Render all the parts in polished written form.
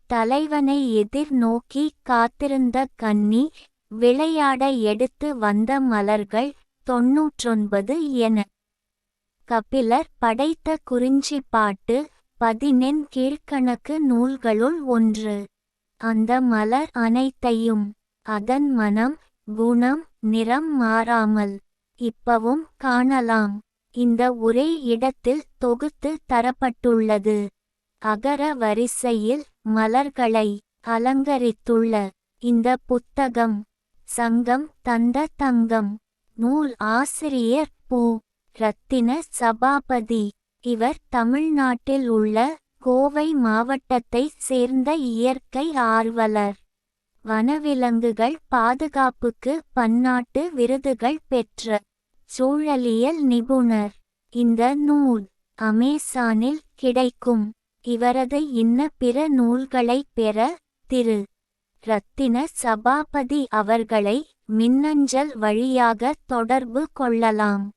தலைவனை எதிர்நோக்கி காத்திருந்த கன்னி, விளையாட எடுத்து வந்த மலர்கள் 99 என. கபிலர் படைத்த குறிஞ்சிப்பாட்டு 10 கீழ்க்கணக்கு நூல்களுள் ஒன்று. அந்த மலர் அனைத்தையும் அதன் மனம், குணம், நிறம் மாறாமல் இப்பவும் காணலாம். இந்த ஒரே இடத்தில் தொகுத்து தரப்பட்டுள்ளது. அகர வரிசையில் மலர்களை அலங்கரித்துள்ள இந்த புத்தகம் சங்கம் தந்த தங்கம். நூல் ஆசிரியர் பு. ரத்தின சபாபதி. இவர் தமிழ்நாட்டில் உள்ள கோவை மாவட்டத்தைச் சேர்ந்த இயற்கை ஆர்வலர். வனவிலங்குகள் பாதுகாப்புக்கு பன்னாட்டு விருதுகள் பெற்ற சூழலியல் நிபுணர். இந்த நூல் அமேசானில் கிடைக்கும். இவரது இன்ன பிற நூல்களைப் பெற திரு. ரத்தின சபாபதி அவர்களை மின்னஞ்சல் வழியாக தொடர்பு கொள்ளலாம்.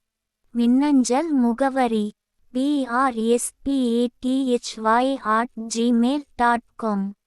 மின்னஞ்சல் முகவரி brspathy@gmail.com